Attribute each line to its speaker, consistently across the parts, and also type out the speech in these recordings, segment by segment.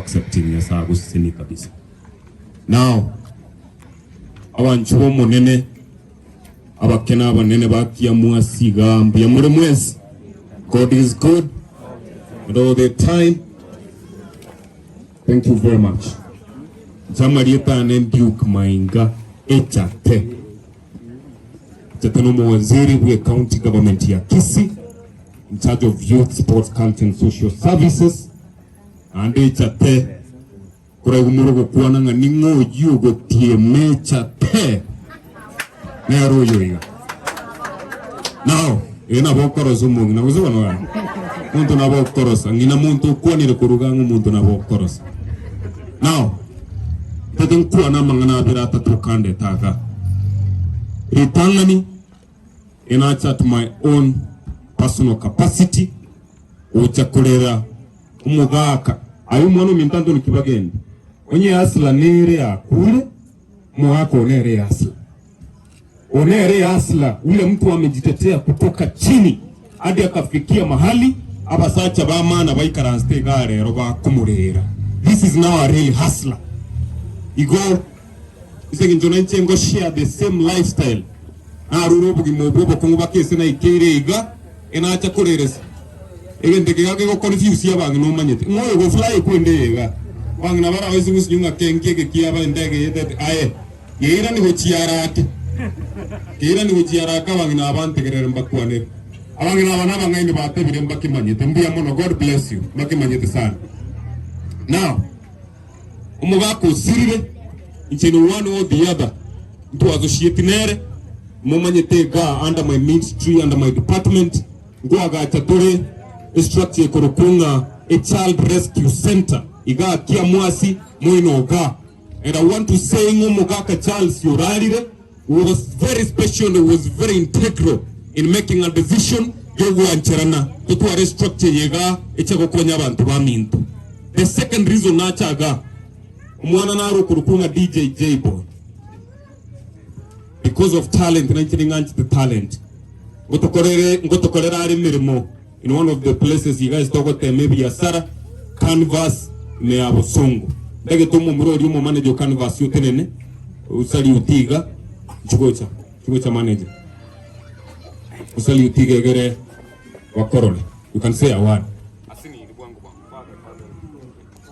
Speaker 1: accepting ya saa kusini kabisa. Now abanchuo monene abakena abanene bakia mwasi gambia muri mwezi. God is good and all the time. Thank you very much. Jamarieta and Duke Mainga Echate. Chatano Waziri we county government ya Kisii in charge of youth, sports, culture and social services. And Echate kura umurugo kuana nga ningo yugo tieme chate. Nero yoiga. Now, ina bokoroso mungu na kuzuwa nwa. Muntu na bokorosa. Ngina muntu kuani le kurugangu muntu na bokorosa. Now, tadeng kuana mangana birata tukande taga. Ritangani ina chat my own personal capacity. Uchakulera umugaka. Ayu mwanu mintanto nikibagendi. Onye asla nere akule. Mwako nere asla. Onere asla, ule mtu amejitetea kutoka chini hadi akafikia mahali abasacha bamana baikaranste gare roba kumurera. This is now a real hustler. Igo isegi njonenche ngo share the same lifestyle. Aruro bugi mobobo konguba kese na ikere iga enacha kureresa. Egende kage go confuse yabantu no manyete. Ngoyo go fly kwende iga. Bangina bara wezi gusinyunga kenkeke kiyaba ndege yete aye. Yeira ni hochiarate. Kira ni ujiaraka wangina abante kerere mbakwane. Awangina wanaba ngaini bate bide mbaki manyete. Mbia mono, God bless you. Mbaki manyete sana. Now, umugako sirire, incheni one or the other. Mtu associate nere, mumanyete ga under my ministry, under my department. Ngua ga chatore, structure korokunga, a child rescue center. Iga kia mwasi, moino ga. And I want to say ngumugaka Charles Yorarire, was very special and was very integral in making a decision yogo ancherana to restructure yega echako konya bantu bamintu. The second reason nachaga umwana naro kurukunga DJ J-Boy because of talent na nchiringanchi the talent ngotokorera ari mirimo in one of the places you guys talk about maybe Yasara Canvas ne abosongo ndege tomo murori umo manager Canvas yotenene usali utiga Chugocha manager. Usali utiga gere wakorole. You can say a word. Asini ni bwangu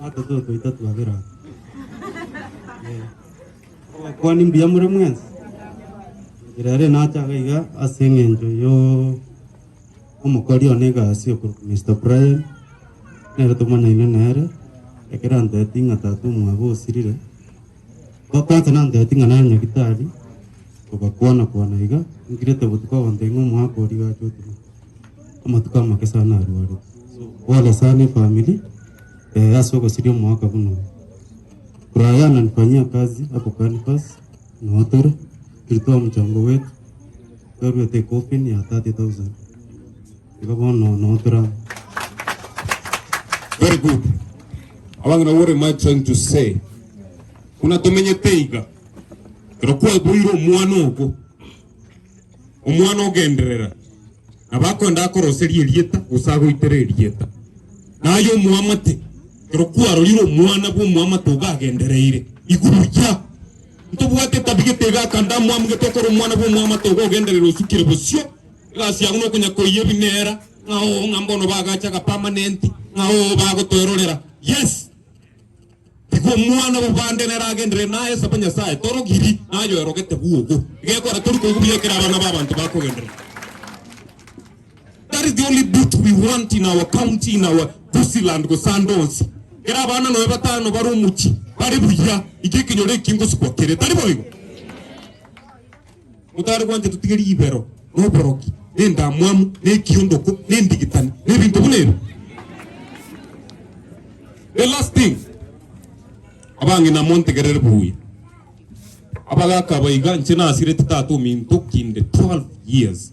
Speaker 2: Hata toto itatu agera. Kwani mbia mure mwenzi. Gerare nacha gaiga asengenjo yo omukori onega asio ku Mr. Brian. Nere tomana ine nere. Ekera ndetinga tatu mwabo sirire. Bakanta nande tinga nanya gitari. Kuona iga ngirete butuko wandengo mwako riga chotu amatuka makesa na ruare wala sana family aso ko sirio mwaka buno Brian anifanyia kazi hapo Canvas na hotel tulitoa mchango wetu kwa take open ya 30,000 ikabono na hotel.
Speaker 1: Very good. Abangina what am I trying to say? Kuna tomenye teiga Rokwa buiro umwano genderera abako ndako roseri elieta usago itere elieta nayo muamate rokwa roriro mwana bu muamate ugagendereire ikuruja ntobwate tabigete kanda muamge tokoro mwana bu muamate ugagenderera usukire bosyo gasi yaguno kunya koye binera ngao ngambono bagacha ka permanent ngao bago toerorera. Yes, Iko mwana bubande neragendere naye sapanya sae toro giri nayo erogete bugo igekora turi kugubiyekera abana babantu bakogendere. That is the only boot we want in our county, in our Busiland go Sandons. Era abana no batano bari umuki bari buya igikinyore kingo sukokere tari boyo mutari kwanje tutigeri ibero no boroki nenda mwamu ne kiondoko ne ndigitani ne bintu bunero. The last thing abangi na monte gerere buyi abaga kabayiga nchena asire tatu minto kinde 12 years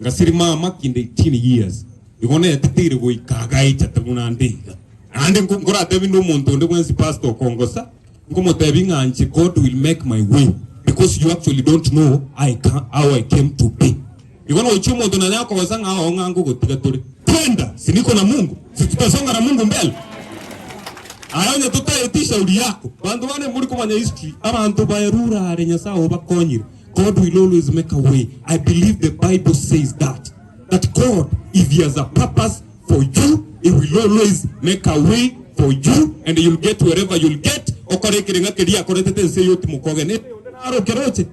Speaker 1: ngasiri mama kinde 18 years igone yatitire go ikagai chatabuna ndiga ande ngora tebindo muntu ndo kwenzi pastor kongosa ngomo tebinga anchi God will make my way because you actually don't know how I came to be. Igone uchumo ndo na yako wasanga hao ngango gotiga tore twenda siniko na Mungu sitasonga na Mungu mbele. Ayonya tutayetisha uli yako. Bantu bane muri kumanya history. Abantu bayerura arenya sawo bakonyire. God will always make a way. I believe the Bible says that God, if he has a purpose for you, he will always make a way for you and you'll get wherever you'll get. Okorekirenga keria koretete se yoti mukogene. Aro keroche.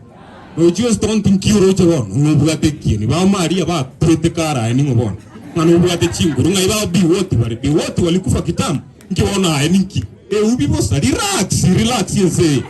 Speaker 1: No just don't think you roche won. Ngubwate kini. Ba Maria ba prete kara ni ngobon. Manubwate chinguru ngai ba bi woti walikufa kitamu. Nkiona ninki. Ubibo sa relax yese.